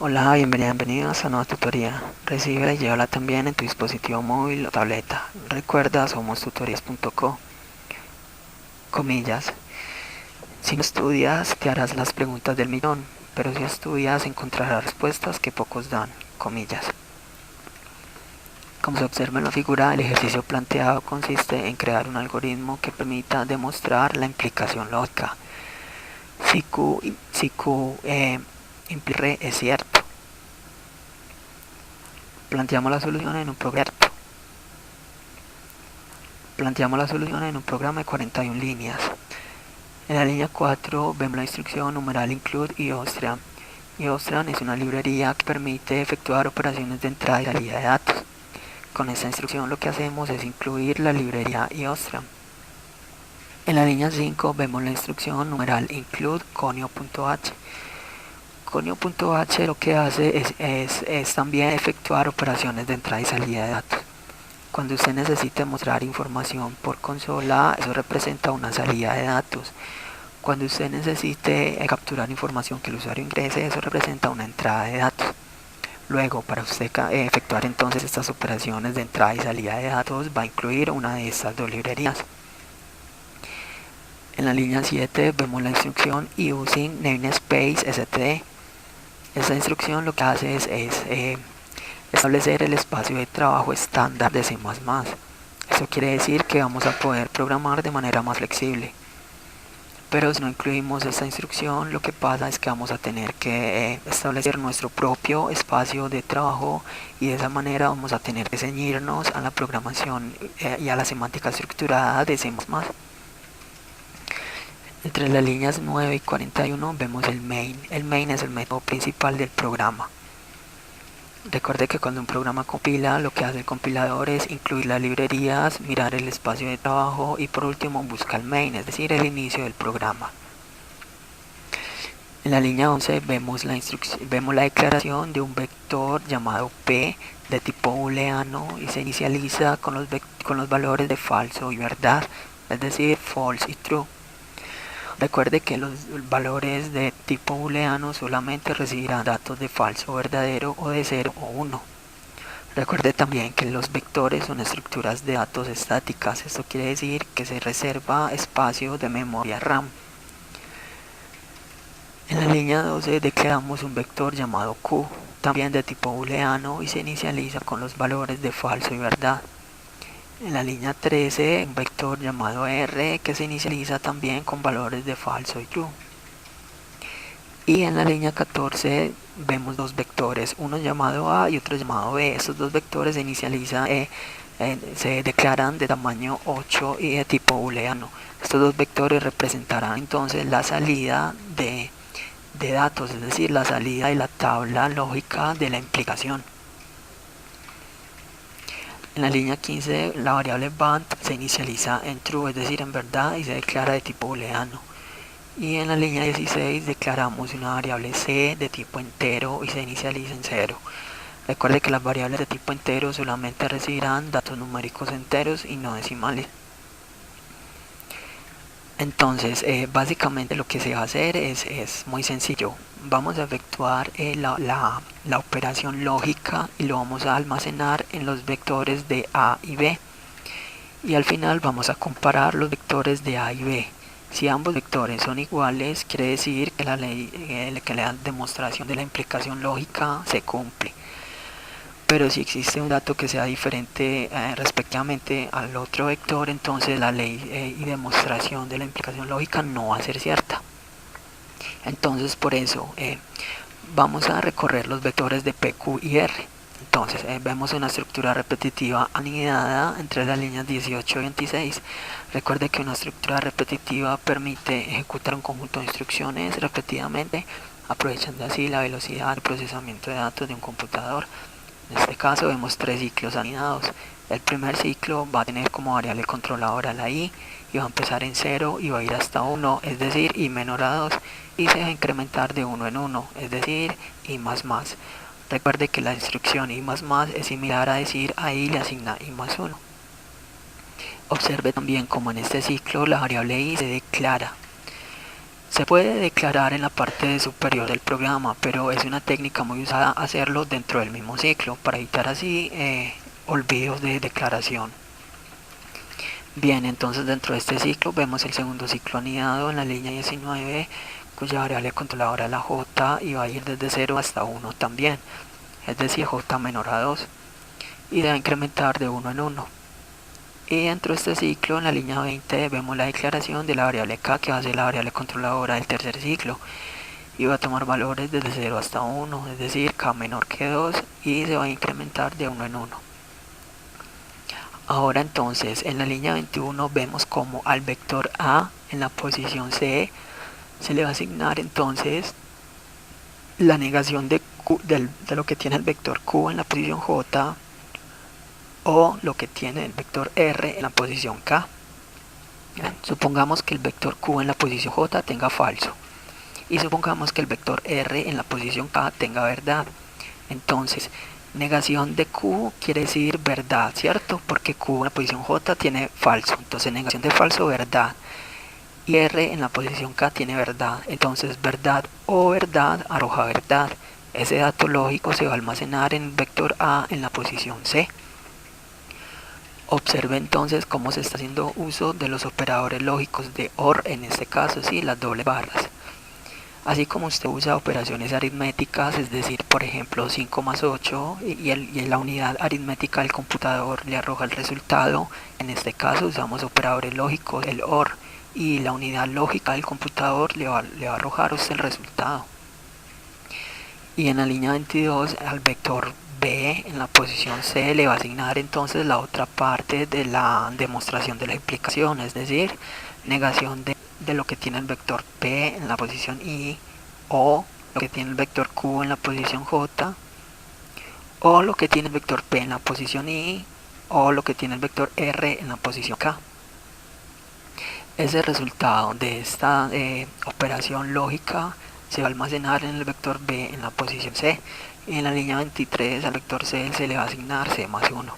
Hola, bienvenidos a una nueva tutoría. Recíbela y llévala también en tu dispositivo móvil o tableta. Recuerda, somos tutorías.co. Comillas. Si no estudias, te harás las preguntas del millón, pero si estudias, encontrarás respuestas que pocos dan. Comillas. Como se observa en la figura, el ejercicio planteado consiste en crear un algoritmo que permita demostrar la implicación lógica. Si Q implica R es cierto. Planteamos la solución en un programa de 41 líneas. En la línea 4 vemos la instrucción numeral include iostream. Iostream es una librería que permite efectuar operaciones de entrada y salida de datos. Con esta instrucción lo que hacemos es incluir la librería iostream. En la línea 5 vemos la instrucción numeral include conio.h. Conio.h lo que hace es también efectuar operaciones de entrada y salida de datos. Cuando usted necesite mostrar información por consola, eso representa una salida de datos. Cuando usted necesite capturar información que el usuario ingrese, eso representa una entrada de datos. Luego, para usted efectuar entonces estas operaciones de entrada y salida de datos, va a incluir una de estas dos librerías. En la línea 7 vemos la instrucción using namespace std. Esta instrucción lo que hace es establecer el espacio de trabajo estándar de C++. Eso quiere decir que vamos a poder programar de manera más flexible. Pero si no incluimos esta instrucción, lo que pasa es que vamos a tener que establecer nuestro propio espacio de trabajo y de esa manera vamos a tener que ceñirnos a la programación y a la semántica estructurada de C++. Entre las líneas 9 y 41 vemos el main. El main es el método principal del programa. Recuerde que cuando un programa compila, lo que hace el compilador es incluir las librerías, mirar el espacio de trabajo y por último busca el main, es decir, el inicio del programa. En la línea 11 vemos la declaración de un vector llamado P de tipo booleano y se inicializa con los valores de falso y verdad, es decir, false y true. Recuerde que los valores de tipo booleano solamente recibirán datos de falso o verdadero o de 0 o 1. Recuerde también que los vectores son estructuras de datos estáticas, esto quiere decir que se reserva espacio de memoria RAM. En la línea 12 declaramos un vector llamado Q, también de tipo booleano y se inicializa con los valores de falso y verdad. En la línea 13 un vector llamado R que se inicializa también con valores de falso y true. Y en la línea 14 vemos dos vectores, uno llamado A y otro llamado B. Estos dos vectores se declaran de tamaño 8 y de tipo booleano. Estos dos vectores representarán entonces la salida de datos, es decir, la salida de la tabla lógica de la implicación. En la línea 15 la variable band se inicializa en true, es decir, en verdad, y se declara de tipo booleano. Y en la línea 16 declaramos una variable c de tipo entero y se inicializa en 0. Recuerde que las variables de tipo entero solamente recibirán datos numéricos enteros y no decimales. Entonces, básicamente lo que se va a hacer es muy sencillo. Vamos a efectuar la operación lógica y lo vamos a almacenar en los vectores de A y B. Y al final vamos a comparar los vectores de A y B. Si ambos vectores son iguales, quiere decir que la demostración de la implicación lógica se cumple. Pero si existe un dato que sea diferente respectivamente al otro vector, entonces la ley y demostración de la implicación lógica no va a ser cierta. Entonces por eso vamos a recorrer los vectores de P, Q y R. Entonces vemos una estructura repetitiva anidada entre las líneas 18 y 26. Recuerde que una estructura repetitiva permite ejecutar un conjunto de instrucciones repetidamente, aprovechando así la velocidad de procesamiento de datos de un computador. En este caso vemos tres ciclos anidados. El primer ciclo va a tener como variable controladora la i y va a empezar en 0 y va a ir hasta 1, es decir, i menor a 2, y se va a incrementar de 1 en 1, es decir, i más más. Recuerde que la instrucción i más más es similar a decir a i le asigna i más 1. Observe también como en este ciclo la variable i se declara. Se puede declarar en la parte superior del programa, pero es una técnica muy usada hacerlo dentro del mismo ciclo para evitar así olvidos de declaración. Bien, entonces dentro de este ciclo vemos el segundo ciclo anidado en la línea 19, cuya variable controladora es la j y va a ir desde 0 hasta 1 también, es decir, j menor a 2, y debe incrementar de 1 en 1. Y dentro de este ciclo, en la línea 20, vemos la declaración de la variable k, que va a ser la variable controladora del tercer ciclo, y va a tomar valores desde 0 hasta 1, es decir, k menor que 2, y se va a incrementar de 1 en 1. Ahora entonces, en la línea 21 vemos como al vector a en la posición c se le va a asignar entonces la negación de lo que tiene el vector q en la posición j, o lo que tiene el vector r en la posición k. Supongamos que el vector q en la posición j tenga falso, y supongamos que el vector r en la posición k tenga verdad. Entonces, negación de q quiere decir verdad, ¿cierto? Porque q en la posición j tiene falso, entonces negación de falso, verdad. Y r en la posición k tiene verdad, entonces verdad o verdad arroja verdad. Ese dato lógico se va a almacenar en el vector a en la posición c. Observe entonces cómo se está haciendo uso de los operadores lógicos de OR, en este caso, sí, las dobles barras. Así como usted usa operaciones aritméticas, es decir, por ejemplo 5 más 8, y la unidad aritmética del computador le arroja el resultado, en este caso usamos operadores lógicos, el OR, y la unidad lógica del computador le va a arrojar usted el resultado. Y en la línea 22 al vector b en la posición c le va a asignar entonces la otra parte de la demostración de la implicación, es decir, negación de lo que tiene el vector p en la posición i, o lo que tiene el vector q en la posición j, o lo que tiene el vector p en la posición i, o lo que tiene el vector r en la posición k. Ese resultado de esta operación lógica se va a almacenar en el vector b en la posición c, y en la línea 23 al vector c se le va a asignar c más 1.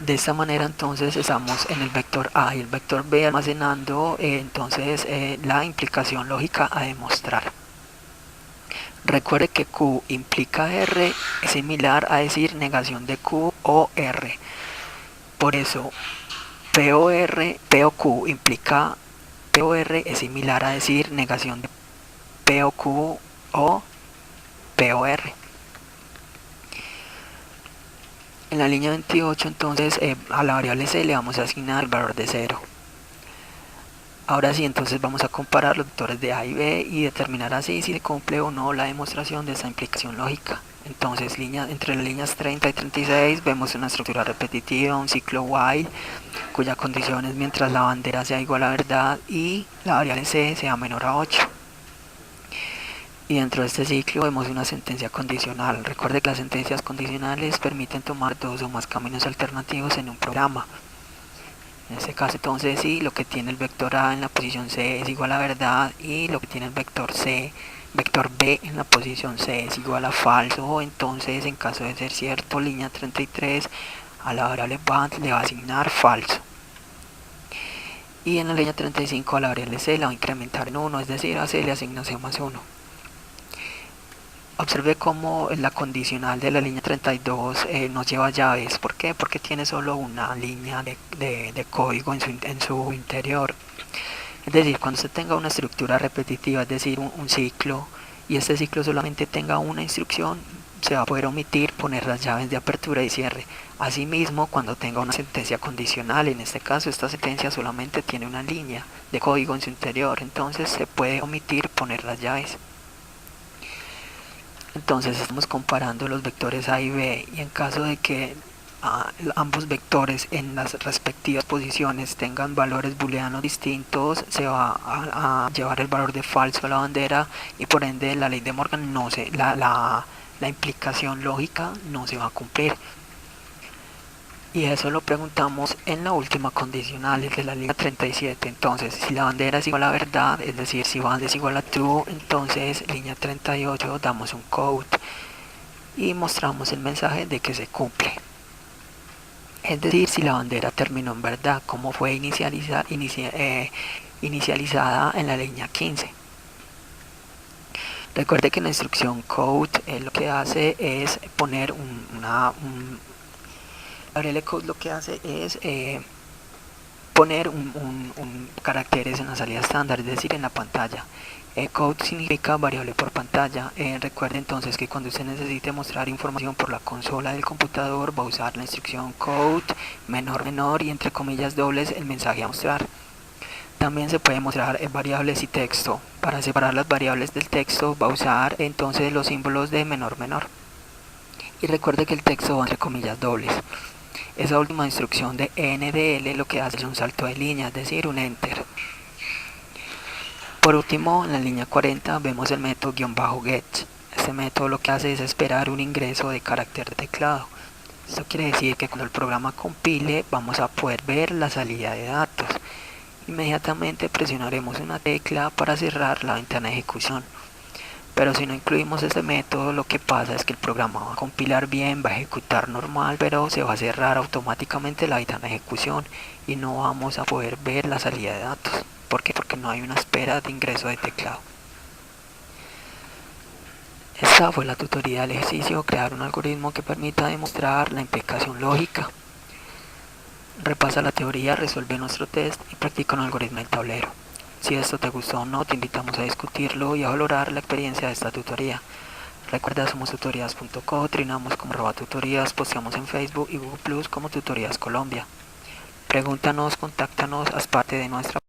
De esta manera entonces estamos en el vector a y el vector b almacenando entonces la implicación lógica a demostrar. Recuerde que q implica r es similar a decir negación de q o r. Por eso p o q implica p o r es similar a decir negación de p o q o p o r. En la línea 28 entonces a la variable c le vamos a asignar el valor de 0. Ahora sí, entonces vamos a comparar los vectores de a y b y determinar así si se cumple o no la demostración de esta implicación lógica. Entonces entre las líneas 30 y 36 vemos una estructura repetitiva, un ciclo while, cuya condición es mientras la bandera sea igual a verdad y la variable c sea menor a 8. Y dentro de este ciclo vemos una sentencia condicional. Recuerde que las sentencias condicionales permiten tomar dos o más caminos alternativos en un programa. En este caso entonces sí, lo que tiene el vector a en la posición c es igual a verdad, y lo que tiene el vector b en la posición c es igual a falso. Entonces, en caso de ser cierto, línea 33 a la variable band le va a asignar falso. Y en la línea 35 a la variable c la va a incrementar en 1, es decir, a c le asigna c más 1. Observe cómo la condicional de la línea 32 nos lleva llaves. ¿Por qué? Porque tiene solo una línea de código en su interior. Es decir, cuando usted tenga una estructura repetitiva, es decir, un ciclo, y este ciclo solamente tenga una instrucción, se va a poder omitir poner las llaves de apertura y cierre. Asimismo, cuando tenga una sentencia condicional, en este caso esta sentencia solamente tiene una línea de código en su interior, entonces se puede omitir poner las llaves. Entonces estamos comparando los vectores a y b, y en caso de que ambos vectores en las respectivas posiciones tengan valores booleanos distintos, se va a llevar el valor de falso a la bandera, y por ende la ley de Morgan la implicación lógica no se va a cumplir. Y eso lo preguntamos en la última condicional, es de la línea 37. Entonces, si la bandera es igual a verdad, es decir, si band es igual a true, entonces línea 38 damos un code y mostramos el mensaje de que se cumple. Es decir, si la bandera terminó en verdad, como fue inicializada en la línea 15. Recuerde que la instrucción code lo que hace es poner code lo que hace es poner un caracteres en la salida estándar, es decir, en la pantalla. Code significa variable por pantalla. Recuerde entonces que cuando usted necesite mostrar información por la consola del computador, va a usar la instrucción code menor y entre comillas dobles el mensaje a mostrar. También se puede mostrar variables y texto. Para separar las variables del texto va a usar entonces los símbolos de menor. Y recuerde que el texto va entre comillas dobles. Esa última instrucción de NDL lo que hace es un salto de línea, es decir, un enter. Por último, en la línea 40 vemos el método "-get". Este método lo que hace es esperar un ingreso de carácter de teclado. Esto quiere decir que cuando el programa compile vamos a poder ver la salida de datos. Inmediatamente presionaremos una tecla para cerrar la ventana de ejecución. Pero si no incluimos este método, lo que pasa es que el programa va a compilar bien, va a ejecutar normal, pero se va a cerrar automáticamente la ventana de ejecución y no vamos a poder ver la salida de datos. ¿Por qué? Porque no hay una espera de ingreso de teclado. Esta fue la tutoría del ejercicio: crear un algoritmo que permita demostrar la implicación lógica. Repasa la teoría, resuelve nuestro test y practica un algoritmo en el tablero. Si esto te gustó o no, te invitamos a discutirlo y a valorar la experiencia de esta tutoría. Recuerda, somos tutorías.co, trinamos como @tutorías, posteamos en Facebook y Google Plus como Tutorías Colombia. Pregúntanos, contáctanos, haz parte de nuestra